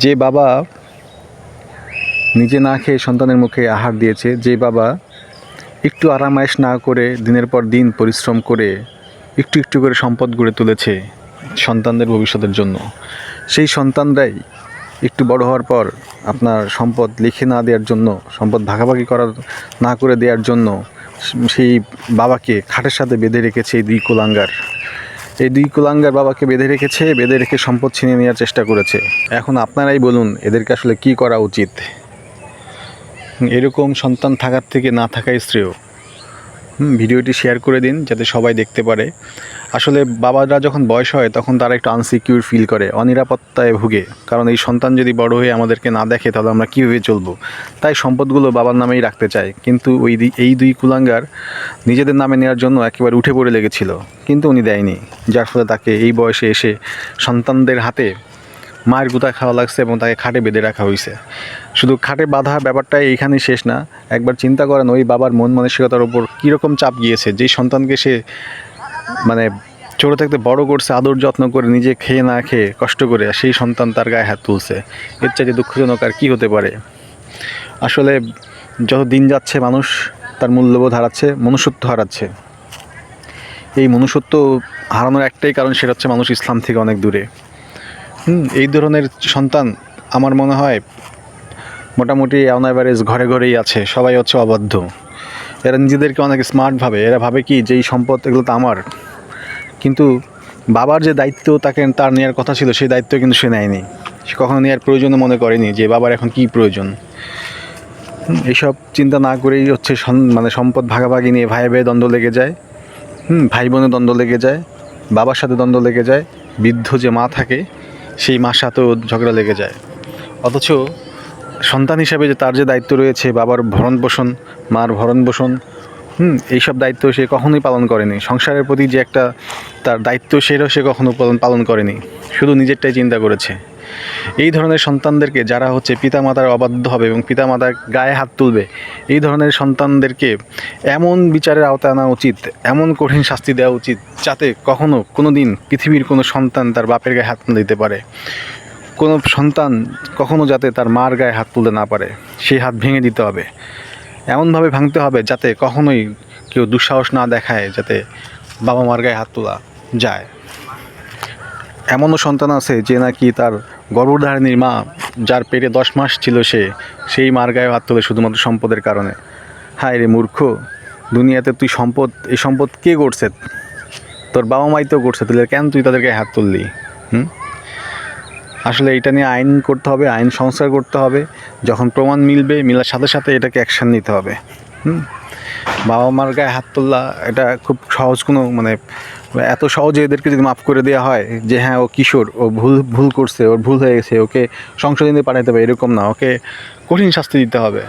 যে বাবা নিজে না খেয়ে সন্তানের মুখে আহার দিয়েছে, যে বাবা একটু আরামায়েশ না করে দিনের পর দিন পরিশ্রম করে একটু একটু করে সম্পদ গড়ে তুলেছে সন্তানদের ভবিষ্যতের জন্য, সেই সন্তানরাই একটু বড় হওয়ার পর আপনার সম্পদ লিখে না দেওয়ার জন্য, সম্পদ ভাগাভাগি না করে দেওয়ার জন্য সেই বাবাকে খাটের সাথে বেঁধে রেখেছে এই দুই কুলাঙ্গার। এই দুই কুলাঙ্গার বাবাকে বেঁধে রেখে সম্পদ ছিনিয়ে নেওয়ার চেষ্টা করেছে। এখন আপনারাই বলুন এদেরকে আসলে কী করা উচিত। এরকম সন্তান থাকার থেকে না থাকাই শ্রেয়। ভিডিওটি শেয়ার করে দিন যাতে সবাই দেখতে পারে। আসলে বাবারা যখন বয়স হয় তখন তারা একটু আনসিকিউর ফিল করে, অনিরাপত্তায় ভুগে, কারণ এই সন্তান যদি বড় হয়ে আমাদেরকে না দেখে তাহলে আমরা কীভাবে চলবো। তাই সম্পদগুলো বাবার নামেই রাখতে চায়, কিন্তু এই দুই কুলাঙ্গার নিজেদের নামে নেওয়ার জন্য একেবারে উঠে পড়ে লেগেছিল, কিন্তু উনি দেয়নি, যার ফলে তাকে এই বয়সে এসে সন্তানদের হাতে মায়ের গুঁতা খাওয়া লাগছে এবং তাকে খাটে বেঁধে রাখা হয়েছে। শুধু খাটে বাঁধা ব্যাপারটাই এইখানেই শেষ না, একবার চিন্তা করেন ওই বাবার মন মানসিকতার ওপর কীরকম চাপ গিয়েছে। যেই সন্তানকে সে মানে ছোটো থাকতে বড় করছে, আদর যত্ন করে, নিজে খেয়ে না খেয়ে কষ্ট করে, সেই সন্তান তার গায়ে হাত তুলছে। এর চাইতে দুঃখজনক আর কী হতে পারে। আসলে যত দিন যাচ্ছে মানুষ তার মূল্যবোধ হারাচ্ছে, মনুষ্যত্ব হারাচ্ছে। এই মনুষ্যত্ব হারানোর একটাই কারণ, সেটা হচ্ছে মানুষ ইসলাম থেকে অনেক দূরে। এই ধরনের সন্তান আমার মনে হয় মোটামুটি অন অ্যাভারেজ ঘরে ঘরেই আছে। সবাই হচ্ছে অবাধ্য। এরা নিজেদেরকে অনেক স্মার্ট ভাবে। এরা ভাবে কি যে এই সম্পদ এগুলো তো আমার, কিন্তু বাবার যে দায়িত্ব তার নেওয়ার কথা ছিল সেই দায়িত্ব কিন্তু সে নেয়নি। সে কখনো নেওয়ার প্রয়োজনও মনে করেনি যে বাবার এখন কী প্রয়োজন। এইসব চিন্তা না করেই হচ্ছে সম্পদ ভাগাভাগি নিয়ে ভাই ভাই দ্বন্দ্ব লেগে যায়, ভাই বোনের দ্বন্দ্ব লেগে যায়, বাবার সাথে দ্বন্দ্ব লেগে যায়, বৃদ্ধ যে মা থাকে সেই মার সাথেও ঝগড়া লেগে যায়। অথচ সন্তান হিসাবে যে তার যে দায়িত্ব রয়েছে, বাবার ভরণ পোষণ, মার ভরণ পোষণ, এইসব দায়িত্ব সে কখনোই পালন করেনি। সংসারের প্রতি যে একটা তার দায়িত্ব সেটাও সে কখনো পালন করেনি, শুধু নিজেরটাই চিন্তা করেছে। এই ধরনের সন্তানদেরকে, যারা হচ্ছে পিতামাতার অবাধ্য হবে এবং পিতামাতার গায়ে হাত তুলবে, এই ধরনের সন্তানদেরকে এমন বিচারের আওতায় আনা উচিত, এমন কঠিন শাস্তি দেওয়া উচিত, যাতে কোনো দিন পৃথিবীর কোনো সন্তান তার বাপের গায়ে হাত না দিতে পারে। কোনো সন্তান কখনো যাতে তার মার গায়ে হাত তুলতে না পারে, সেই হাত ভেঙে দিতে হবে। এমনভাবে ভাঙতে হবে যাতে কখনোই কেউ দুঃসাহস না দেখায়, যাতে বাবা মার গায়ে হাত তোলা যায়। এমনও সন্তান আছে যে নাকি তার গর্ভধারিণীর মা, যার পেটে 10 মাস ছিল, সেই মার গায়ে হাত তোলে শুধুমাত্র সম্পদের কারণে। হায় রে মূর্খ, দুনিয়াতে তুই এই সম্পদ কে করছে? তোর বাবা মাই তো করছে, তাহলে কেন তুই তাদের গায়ে হাত তুললি? আসলে এটা নিয়ে আইন করতে হবে, আইন সংস্কার করতে হবে। যখন প্রমাণ মিলার সাথে সাথে এটাকে অ্যাকশান নিতে হবে। বাবা মার গায়ে হাত তোলা এটা খুব সহজ কোনো এত সহজে এদেরকে যদি মাফ করে দেওয়া হয় যে হ্যাঁ ও কিশোর, ও ভুল করছে, ওর ভুল হয়ে গেছে, ওকে সংশোধনে পাঠাতে হবে, এরকম না, ওকে কঠিন শাস্তি দিতে হবে।